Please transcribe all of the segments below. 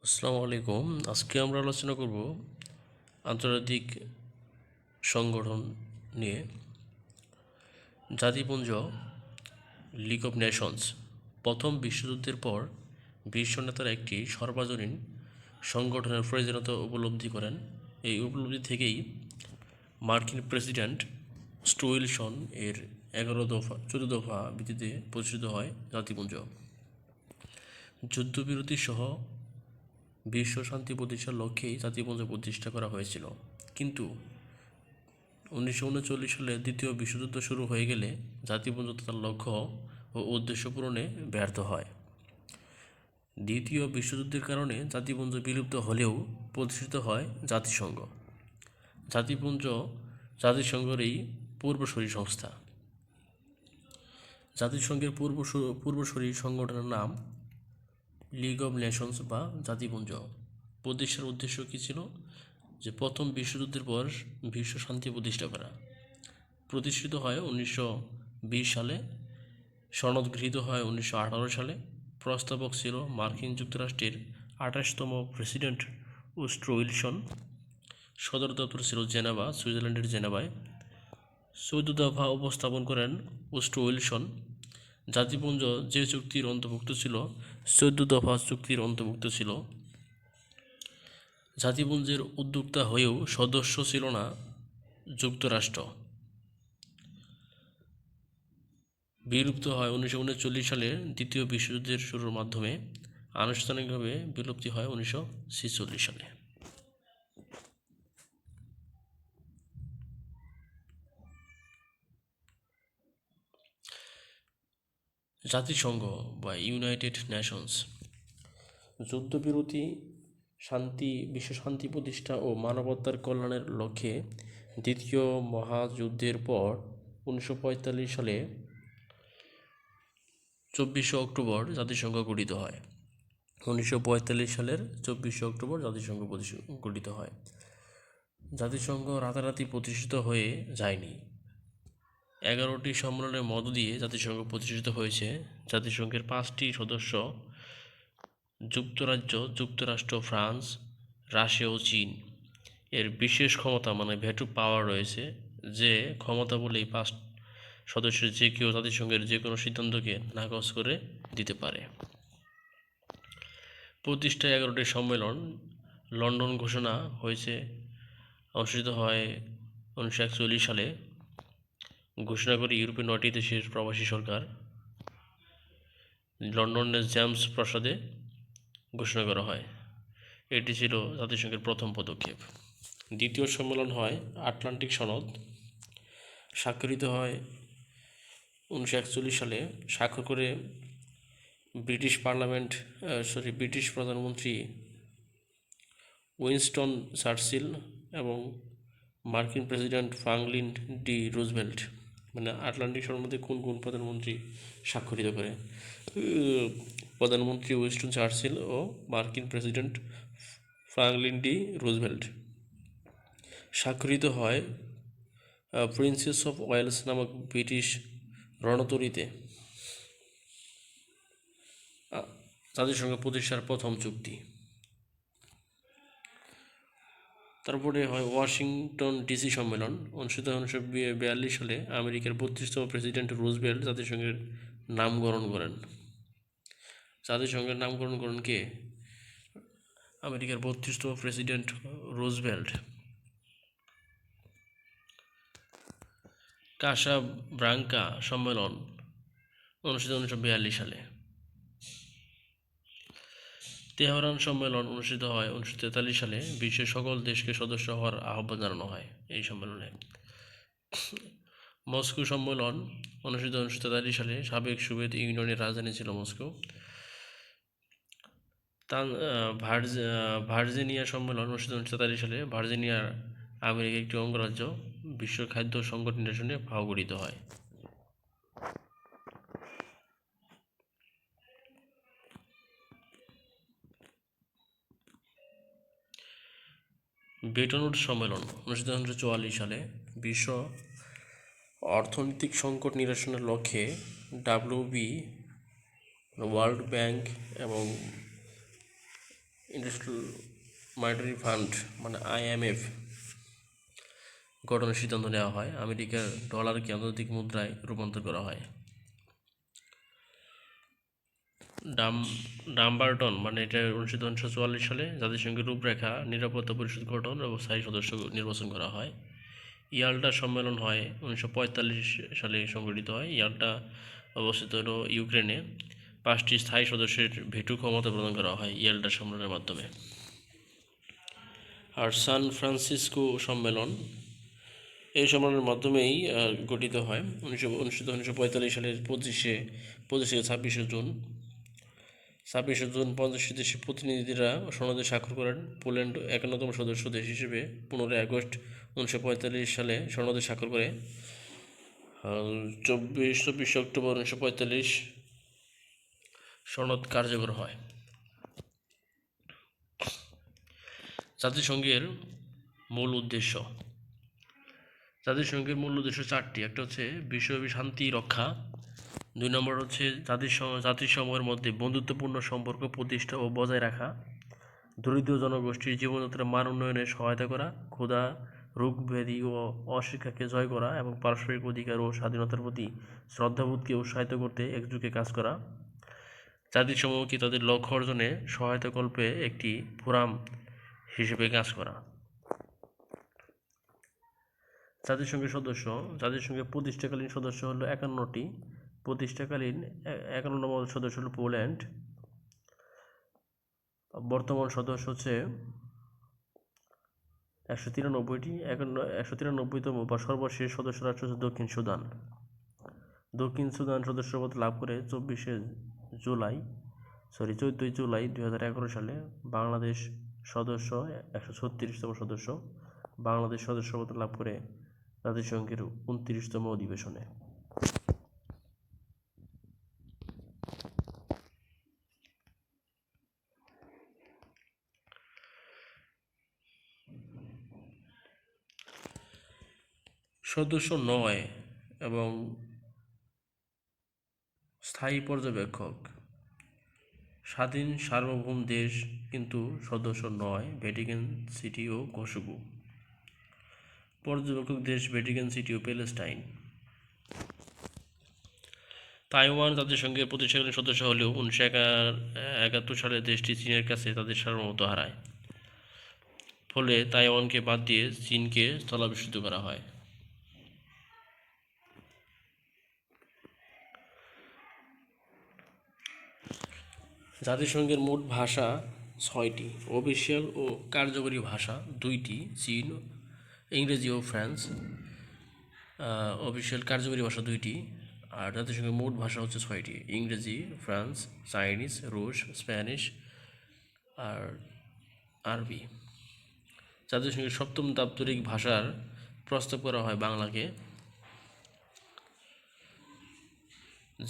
আসসালামু আলাইকুম। আজকে আমরা আলোচনা করব আন্তর্জাতিক সংগঠন নিয়ে। জাতিপুঞ্জ, লিগ অফ নেশনস প্রথম বিশ্বযুদ্ধের পর বিশ্ব নেতারা একটি সর্বজনীন সংগঠনের প্রয়োজনীয়তা উপলব্ধি করেন। এই উপলব্ধি থেকেই মার্কিন প্রেসিডেন্ট স্টুইলসন এর 14 দফা ভিত্তিতে প্রতিষ্ঠিত হয় জাতিপুঞ্জ। যুদ্ধবিরতি সহ বিশ্ব শান্তি প্রতিষ্ঠার লক্ষ্যেই জাতিপুঞ্জ প্রতিষ্ঠা করা হয়েছিল, কিন্তু 1939 সালে দ্বিতীয় বিশ্বযুদ্ধ শুরু হয়ে গেলে জাতিপুঞ্জ তার লক্ষ্য ও উদ্দেশ্য পূরণে ব্যর্থ হয়। দ্বিতীয় বিশ্বযুদ্ধের কারণে জাতিপুঞ্জ বিলুপ্ত হলেও প্রতিষ্ঠিত হয় জাতিসংঘ। জাতিপুঞ্জ জাতিসংঘেরই পূর্বসূরি সংস্থা। জাতিসংঘের পূর্বসূরি সংগঠনের নাম লিগ অব নেশনস বা জাতিপুঞ্জ। প্রতিষ্ঠার উদ্দেশ্য কী ছিল? যে প্রথম বিশ্বযুদ্ধের পর বিশ্ব শান্তি প্রতিষ্ঠা করা। প্রতিষ্ঠিত হয় 1920 সালে, সনদ গৃহীত হয় 1918 সালে। প্রস্তাবক ছিল মার্কিন যুক্তরাষ্ট্রের 28তম প্রেসিডেন্ট উড্রো উইলসন। সদর দপ্তর ছিল জেনেভা, সুইজারল্যান্ডের জেনেভায়। 14 দফা উপস্থাপন করেন উড্রো উইলসন। জাতিপুঞ্জ যে চুক্তির অন্তর্ভুক্ত ছিল 14 দফা চুক্তির অন্তর্ভুক্ত ছিল। জাতিপুঞ্জের উদ্যোক্তা হয়েও সদস্য ছিল না যুক্তরাষ্ট্র। বিলুপ্ত হয় 1939 সালের দ্বিতীয় বিশ্বযুদ্ধের শুরুর মাধ্যমে। আনুষ্ঠানিকভাবে বিলুপ্তি হয় 1946 সালে। জাতিসংঘ বা ইউনাইটেড নেশনস যুদ্ধবিরতি, বিশ্ব শান্তি প্রতিষ্ঠা ও মানবতার কল্যাণের লক্ষ্যে দ্বিতীয় মহাযুদ্ধের পর 1945 সালে 24শে অক্টোবর জাতিসংঘ গঠিত হয়। 1945 সালের 24শে অক্টোবর জাতিসংঘ গঠিত হয়। জাতিসংঘ রাতারাতি প্রতিষ্ঠিত হয়ে যায়নি। 11টি সম্মেলনের মধ্য দিয়ে জাতিসংঘ প্রতিষ্ঠিত হয়েছে। জাতিসংঘের 5টি সদস্য যুক্তরাজ্য, যুক্তরাষ্ট্র, ফ্রান্স, রাশিয়া ও চীন এর বিশেষ ক্ষমতা মানে ভেটো পাওয়ার রয়েছে, যে ক্ষমতা বলেই 5 সদস্যের যে কেউ জাতিসংঘের যে কোনো সিদ্ধান্তকে নাকচ করে দিতে পারে। প্রতিষ্ঠা 11টি সম্মেলন লন্ডন ঘোষণা হয়েছে, অনুষ্ঠিত হয় 1941 সালে। ঘোষণা করে ইউরোপের 9টি দেশের প্রবাসী সরকার। লন্ডনের জেমস প্রাসাদে ঘোষণা করা হয়। এটি ছিল জাতিসংঘের প্রথম পদক্ষেপ। দ্বিতীয় সম্মেলন হয় আটলান্টিক সনদ, স্বাক্ষরিত হয় 1941 সালে। স্বাক্ষর করে ব্রিটিশ প্রধানমন্ত্রী উইনস্টন চার্চিল এবং মার্কিন প্রেসিডেন্ট ফ্রাঙ্কলিন ডি রুজভেল্ট। মানে আটলান্টিক সনদের মধ্যে কোন কোন প্রধানমন্ত্রী স্বাক্ষরিত করে? প্রধানমন্ত্রী উইনস্টন চার্চিল ও মার্কিন প্রেসিডেন্ট ফ্রাঙ্কলিন ডি রুজভেল্ট। স্বাক্ষরিত হয় প্রিন্সেস অফ ওয়েলস নামক ব্রিটিশ রণতরীতে। জাতিসংঘ প্রতিষ্ঠার প্রথম চুক্তি। তারপরে হয় ওয়াশিংটন ডিসি সম্মেলন, অনুষ্ঠিত 1942 সালে। আমেরিকার 32তম প্রেসিডেন্ট রুজভেল্ট জাতিসংঘের নামকরণ করেন। জাতিসংঘের নামকরণ করেন কে? আমেরিকার 32তম প্রেসিডেন্ট রুজভেল্ট। কাসাব্লাঙ্কা সম্মেলন, অনুষ্ঠিত 1942 সালে। তেহরান সম্মেলন অনুষ্ঠিত হয় 1943 সালে। বিশ্বের সকল দেশকে সদস্য হওয়ার আহ্বান জানানো হয় এই সম্মেলনে। মস্কো সম্মেলন অনুষ্ঠিত 1943 সালে। সাবেক সোভিয়েত ইউনিয়নের রাজধানী ছিল মস্কো। ভার্জিনিয়া সম্মেলন অনুষ্ঠিত 1943 সালে। ভার্জিনিয়া আমেরিকার একটি অঙ্গরাজ্য। বিশ্ব খাদ্য সংগঠনের জন্য ফাও গঠিত হয়। ব্রেটন উডস সম্মেলন অনুষ্ঠিত 1944 সালে। বিশ্ব অর্থনৈতিক সংকট নিরসনের লক্ষ্যে WB, ওয়ার্ল্ড ব্যাংক এবং ইন্টারন্যাশনাল মনিটারি ফান্ড মানে IMF গঠনের সিদ্ধান্ত নেওয়া হয়। আমেরিকার ডলারকে আন্তর্জাতিক মুদ্রায় রূপান্তর করা হয়। ডাম্বারটন মানে এটা 1944 সালে জাতিসংঘের রূপরেখা নিরাপত্তা পরিষদ গঠন এবং স্থায়ী সদস্য নির্বাচন করা হয়। ইয়াল্টা সম্মেলন হয় 1945 সালে সংগঠিত হয়। ইয়াল্টা অবস্থিত হলো ইউক্রেনে। 5টি স্থায়ী সদস্যের ভেটো ক্ষমতা প্রদান করা হয় ইয়াল্টা সম্মেলনের মাধ্যমে। আর সান ফ্রান্সিসকো সম্মেলন এই সম্মেলনের মাধ্যমেই গঠিত হয় 1945 সালের 25 থেকে 26 জুন। 50 দেশের প্রতিনিধিরা সনদে স্বাক্ষর করেন। পোল্যান্ড 51তম সদস্য দেশ হিসেবে 15 আগস্ট 1945 সালে সনদে স্বাক্ষর করে। 24 অক্টোবর 1945 সনদ কার্যকর হয়। জাতিসংঘের মূল উদ্দেশ্য। জাতিসংঘের মূল উদ্দেশ্য 4টি। একটা হচ্ছে বিশ্বব্যাপী শান্তি রক্ষা, 2 নম্বর হচ্ছে জাতিসমূহের মধ্যে বন্ধুত্বপূর্ণ সম্পর্ক প্রতিষ্ঠা ও বজায় রাখা, দরিদ্র জনগোষ্ঠীর জীবনযাত্রার মান উন্নয়নে সহায়তা করা, ক্ষুধা, রোগ ব্যাধি ও অশিক্ষাকে জয় করা এবং পারস্পরিক অধিকার ও স্বাধীনতার প্রতি শ্রদ্ধাবোধকে উৎসাহিত করতে একযোগে কাজ করা, জাতিসমূহকে তাদের লক্ষ্য অর্জনে সহায়তাকল্পে একটি ফোরাম হিসেবে কাজ করা। জাতিসংঘের সদস্য। জাতিসংঘের প্রতিষ্ঠাকালীন সদস্য হলো 51টি। প্রতিষ্ঠাকালীন 51 নম্বর সদস্য হলো পোল্যান্ড। বর্তমান সদস্য হচ্ছে 193টি। 193তম বা সর্বশেষ সদস্য রাষ্ট্র হচ্ছে দক্ষিণ সুদান। দক্ষিণ সুদান সদস্যপদ লাভ করে 14 জুলাই 2011 সালে। বাংলাদেশ সদস্য 136তম সদস্য। বাংলাদেশ সদস্যপদ লাভ করে জাতিসংঘের 29তম অধিবেশনে। সদস্য নয় এবং স্থায়ী পর্যবেক্ষক। স্বাধীন সার্বভৌম দেশ কিন্তু সদস্য নয় ভ্যাটিকান সিটি ও কোসোভো। পর্যবেক্ষক দেশ ভ্যাটিকান সিটি ও প্যালেস্টাইন। তাইওয়ান জাতিসংঘের প্রতিষ্ঠাকালীন সদস্য হলেও 1971 সালে দেশটি চীনের কাছে তাদের সার্বভৌমত্ব হারায়। ফলে তাইওয়ানকে বাদ দিয়ে চীনকে স্থলাভিষিক্ত করা হয়। জাতিসংঘের মোট ভাষা 6টি। অফিসিয়াল ও কার্যকরী ভাষা 2টি, চীন, ইংরেজি ও ফ্রান্স। অফিসিয়াল কার্যকরী ভাষা 2টি। আর জাতিসংঘের মোট ভাষা হচ্ছে 6টি। ইংরেজি, ফ্রান্স, চাইনিজ, রুশ, স্প্যানিশ আর আরবি। জাতিসংঘের 7ম দাপ্তরিক ভাষার প্রস্তাব করা হয় বাংলাকে।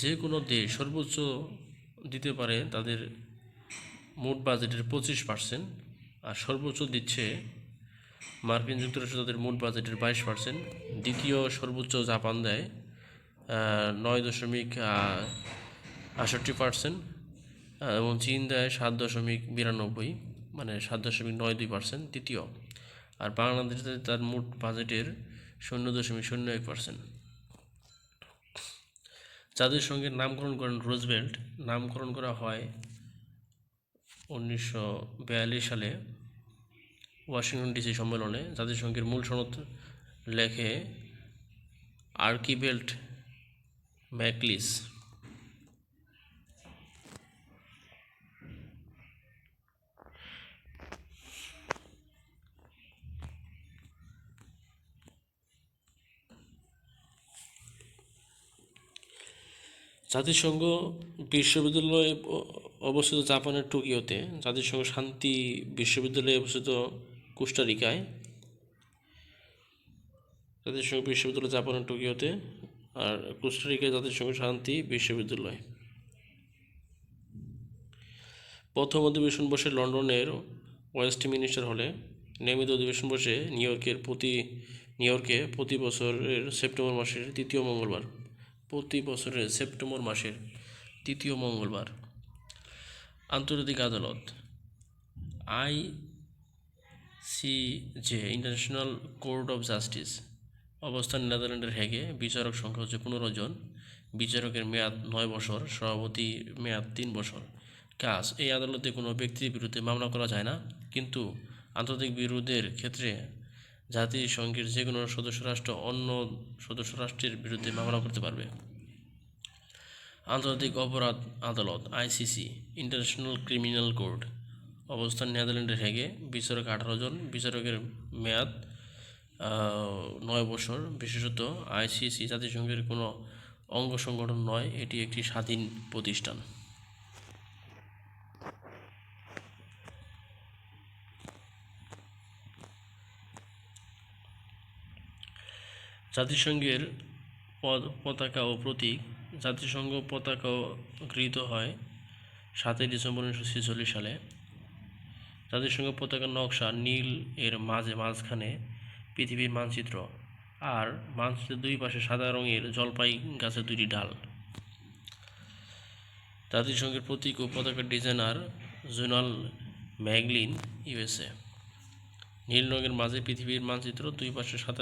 যে কোনো দেশ সর্বোচ্চ দিতে পারে তাদের মোট বাজেটের 25%, আর সর্বোচ্চ দিচ্ছে মার্কিন যুক্তরাষ্ট্র তাদের মোট বাজেটের 22%। দ্বিতীয় সর্বোচ্চ জাপান দেয় 9.68%, এবং চীন দেয় 7.92, মানে 7.92% তৃতীয়। আর বাংলাদেশ তার মোট বাজেটের 0.01%। জাতিসংঘের নামকরণ করেন রুজভেল্ট। নামকরণ করা হয় 1942 সালে ওয়াশিংটন ডিসি সম্মেলনে। জাতিসংঘের মূল সনদ লেখে আর্কিভেল্ট ম্যাকলিস। জাতিসংঘ বিশ্ববিদ্যালয় অবস্থিত জাপানের টোকিওতে। জাতিসংঘ শান্তি বিশ্ববিদ্যালয় অবস্থিত কোস্টারিকায়। জাতিসংঘ বিশ্ববিদ্যালয় জাপানের টোকিওতে, আর কোস্টারিকায় জাতিসংঘ শান্তি বিশ্ববিদ্যালয়। প্রথম অধিবেশন বসে লন্ডনের ওয়েস্টমিনিস্টার হলে। নিয়মিত অধিবেশন বসে নিউইয়র্কে প্রতি বছরের সেপ্টেম্বর মাসের তৃতীয় মঙ্গলবার। প্রতি বছরের সেপ্টেম্বর মাসের তৃতীয় মঙ্গলবার। আন্তর্জাতিক আদালত। ICJ international court of justice অবস্থান নেদারল্যান্ডের হেগে। বিচারক সংখ্যা হচ্ছে 15 জন। বিচারকের মেয়াদ 9 বছর, সভাপতির মেয়াদ 3 বছর। কাজ: এই আদালতে কোনো ব্যক্তির বিরুদ্ধে মামলা করা যায় না, কিন্তু আন্তর্জাতিক বিরোধের ক্ষেত্রে জাতিসংঘের যে কোনো সদস্য রাষ্ট্র অন্য সদস্য রাষ্ট্রের বিরুদ্ধে মামলা করতে পারবে। আন্তর্জাতিক অপরাধ আদালত ICC ইন্টারন্যাশনাল ক্রিমিনাল কোর্ট অবস্থান নেদারল্যান্ডের হেগে। বিচারক 18 জন। বিচারকের মেয়াদ 9 বছর। বিশেষত ICC জাতিসংঘের কোনো অঙ্গ সংগঠন নয়, এটি একটি স্বাধীন প্রতিষ্ঠান। জাতিসংঘের পতাকা ও প্রতীক: জাতিসংঘ পতাকা গৃহীত হয় 7 ডিসেম্বর 1946 সালে। জাতিসংঘ পতাকার নকশা নীল এর মাঝখানে পৃথিবীর মানচিত্র, আর মানচিত্রের দুই পাশে সাদা রঙের জলপাই গাছের 2টি ডাল। জাতিসংঘের প্রতীক ও পতাকার ডিজাইনার জোনাল ম্যাগলিন, USA। নীল রঙের মাঝে পৃথিবীর মানচিত্র, দুই পাশে সাদা